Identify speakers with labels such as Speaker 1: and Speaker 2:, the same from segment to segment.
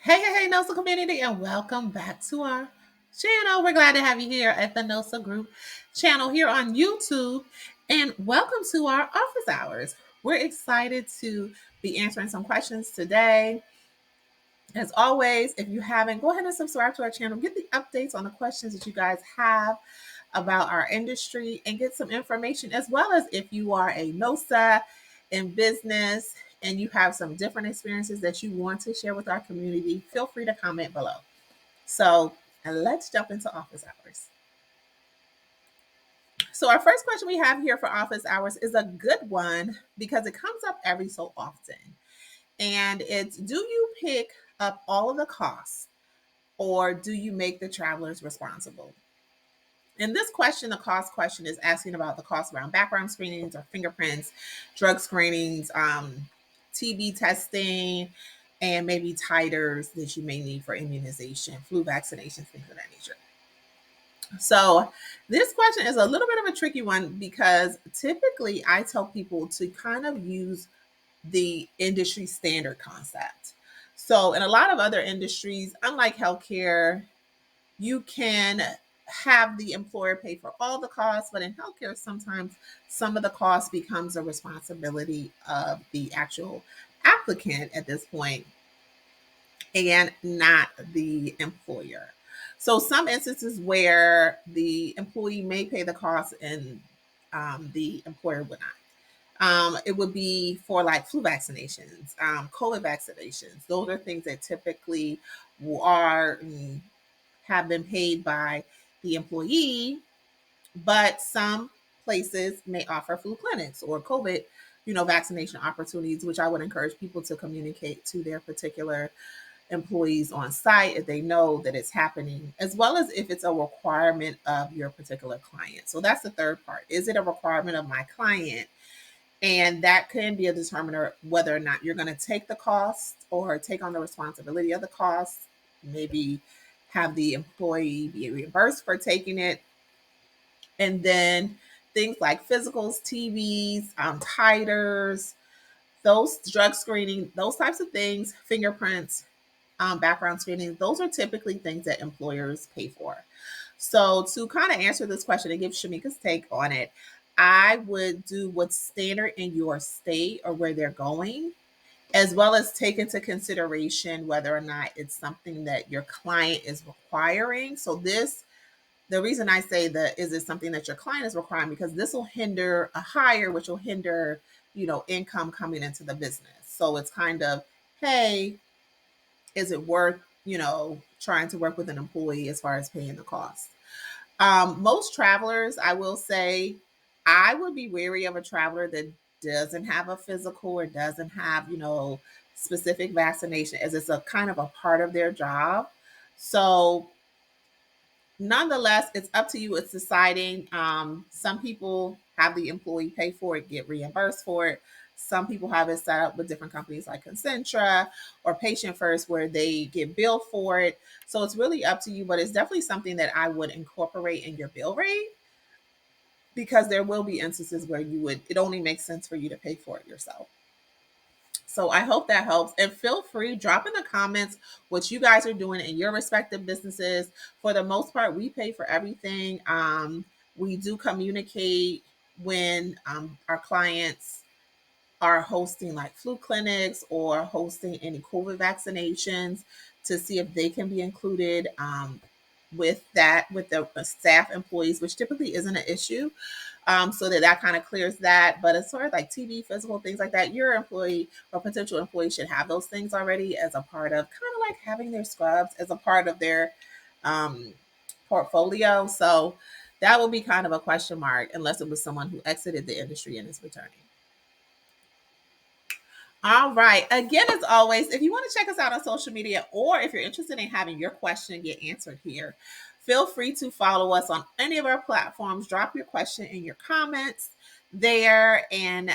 Speaker 1: Hey, NOSA community, and welcome back to our channel. We're glad to have you here at the NOSA Group channel here on YouTube, and welcome to our office hours. We're excited to be answering some questions today. As always, if you haven't, go ahead and subscribe to our channel. Get the updates on the questions that you guys have about our industry and get some information, as well as if you are a NOSA in business and you have some different experiences that you want to share with our community, feel free to comment below. So let's jump into office hours. So our first question we have here for office hours is a good one because it comes up every so often. And it's, do you pick up all of the costs or do you make the travelers responsible? In this question, the cost question is asking about the cost around background screenings or fingerprints, drug screenings, TB testing, and maybe titers that you may need for immunization, flu vaccinations, things of that nature. So this question is a little bit of a tricky one because typically I tell people to kind of use the industry standard concept. So in a lot of other industries, unlike healthcare, you can have the employer pay for all the costs, but in healthcare, sometimes some of the cost becomes a responsibility of the actual applicant at this point and not the employer. So some instances where the employee may pay the cost and the employer would not. It would be for like flu vaccinations, COVID vaccinations. Those are things that typically are have been paid by the employee, but some places may offer flu clinics or COVID, vaccination opportunities, which I would encourage people to communicate to their particular employees on site if they know that it's happening, as well as if it's a requirement of your particular client. So that's the third part. Is it a requirement of my client? And that can be a determiner whether or not you're going to take the cost or take on the responsibility of the cost, maybe have the employee be reimbursed for taking it. And then things like physicals, TVs, titers, those drug screening, those types of things, fingerprints, background screening, those are typically things that employers pay for. So to kind of answer this question and give Shamika's take on it, I would do what's standard in your state or where they're going, as well as take into consideration whether or not it's something that your client is requiring. So the reason I say that is it something that your client is requiring because this will hinder a hire, which will hinder, income coming into the business. So it's kind of, hey, is it worth, trying to work with an employee as far as paying the cost? Most travelers, I will say, I would be wary of a traveler that doesn't have a physical or doesn't have, specific vaccination, as it's a kind of a part of their job. So nonetheless, it's up to you. It's deciding. Some people have the employee pay for it, get reimbursed for it. Some people have it set up with different companies like Concentra or Patient First where they get billed for it. So it's really up to you, but it's definitely something that I would incorporate in your bill rate because there will be instances where it only makes sense for you to pay for it yourself. So I hope that helps. And feel free, drop in the comments what you guys are doing in your respective businesses. For the most part, we pay for everything. We do communicate when our clients are hosting like flu clinics or hosting any COVID vaccinations to see if they can be included with the staff employees, which typically isn't an issue. So that kind of clears that. But as far as like TV, physical things like that, your employee or potential employee should have those things already as a part of kind of like having their scrubs as a part of their um, portfolio. So that will be kind of a question mark unless it was someone who exited the industry and is returning. All right. Again, as always, if you want to check us out on social media or if you're interested in having your question get answered here, feel free to follow us on any of our platforms. Drop your question in your comments there and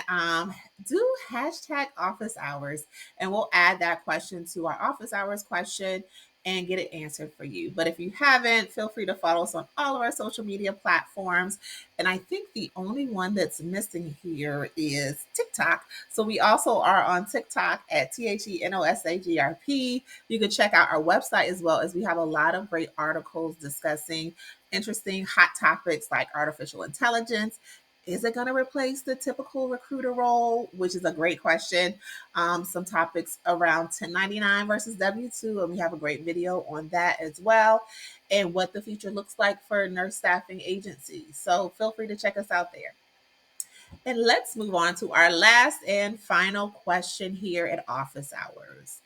Speaker 1: do hashtag office hours, and we'll add that question to our office hours question and get it answered for you. But if you haven't, feel free to follow us on all of our social media platforms. And I think the only one that's missing here is TikTok. So we also are on TikTok at THENOSAGRP. You can check out our website as well, as we have a lot of great articles discussing interesting hot topics like artificial intelligence. Is it going to replace the typical recruiter role? Which is a great question. Some topics around 1099 versus W-2, and we have a great video on that as well, and what the future looks like for nurse staffing agencies. So feel free to check us out there. And let's move on to our last and final question here at office hours.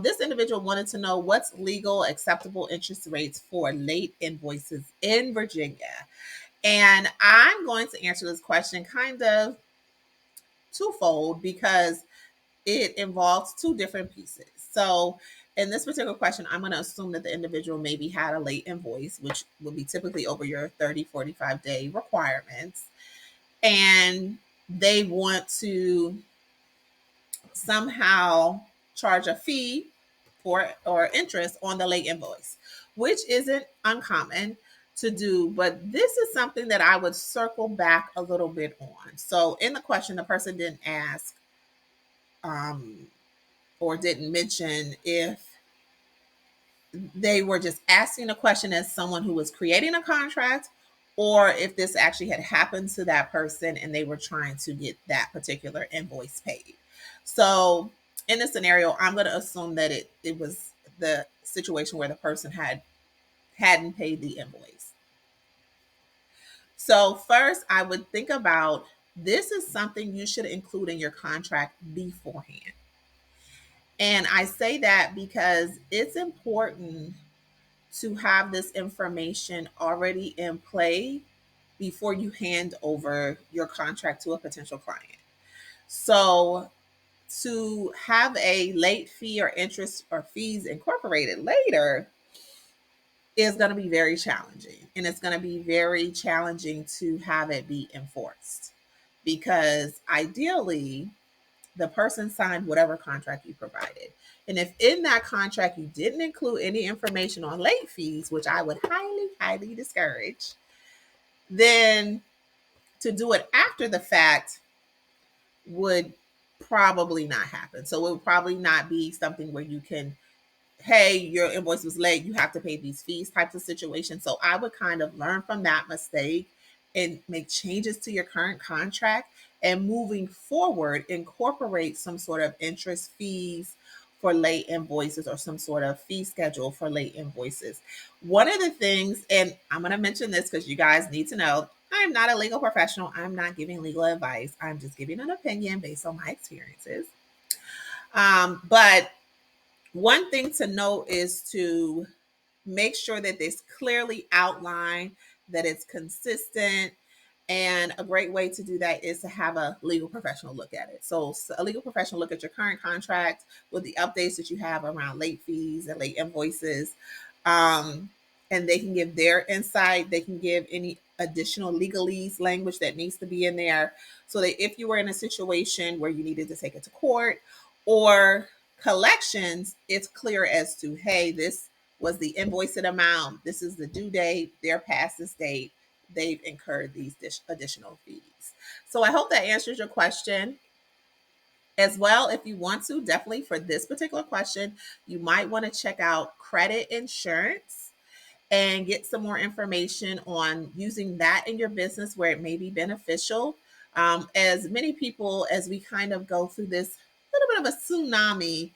Speaker 1: This individual wanted to know what's legal acceptable interest rates for late invoices in Virginia. And I'm going to answer this question kind of twofold because it involves two different pieces. So, in this particular question, I'm going to assume that the individual maybe had a late invoice, which will be typically over your 30, 45-day requirements. And they want to somehow charge a fee for or interest on the late invoice, which isn't uncommon to do, but this is something that I would circle back a little bit on. So in the question, the person didn't ask um, or didn't mention if they were just asking a question as someone who was creating a contract, or if this actually had happened to that person and they were trying to get that particular invoice paid. So in this scenario, I'm going to assume that it was the situation where the person hadn't paid the invoice. So first, I would think about, this is something you should include in your contract beforehand. And I say that because it's important to have this information already in play before you hand over your contract to a potential client. So to have a late fee or interest or fees incorporated later is going to be very challenging. And it's going to be very challenging to have it be enforced, because ideally the person signed whatever contract you provided. And if in that contract you didn't include any information on late fees, which I would highly, highly discourage, then to do it after the fact would probably not happen. So it would probably not be something where you can, hey, your invoice was late, you have to pay these fees types of situation. So I would kind of learn from that mistake and make changes to your current contract, and moving forward, incorporate some sort of interest fees for late invoices or some sort of fee schedule for late invoices. One of the things, and I'm going to mention this because you guys need to know, I'm not a legal professional. I'm not giving legal advice. I'm just giving an opinion based on my experiences. But one thing to note is to make sure that it's clearly outlined, that it's consistent. And a great way to do that is to have a legal professional look at it. So a legal professional look at your current contract with the updates that you have around late fees and late invoices. Um, and they can give their insight. They can give any additional legalese language that needs to be in there, so that if you were in a situation where you needed to take it to court or collections, it's clear as to, hey, this was the invoiced amount, this is the due date, they're past this date, they've incurred these additional fees. So I hope that answers your question. As well, if you want to, definitely for this particular question, you might want to check out credit insurance and get some more information on using that in your business where it may be beneficial. As many people, as we kind of go through this little bit of a tsunami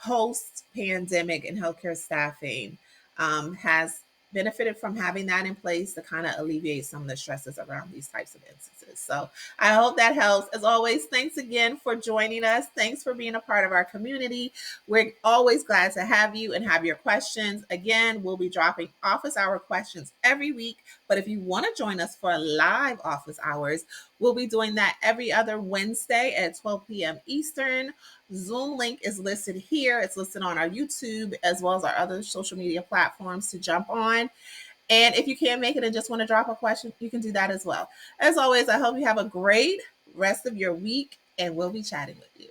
Speaker 1: post pandemic in healthcare staffing, has benefited from having that in place to kind of alleviate some of the stresses around these types of instances. So I hope that helps. As always, thanks again for joining us. Thanks for being a part of our community. We're always glad to have you and have your questions. Again, we'll be dropping office hour questions every week, but if you want to join us for live office hours, we'll be doing that every other Wednesday at 12 p.m. Eastern. Zoom link is listed here. It's listed on our YouTube as well as our other social media platforms to jump on. And if you can't make it and just want to drop a question, you can do that as well. As always, I hope you have a great rest of your week and we'll be chatting with you.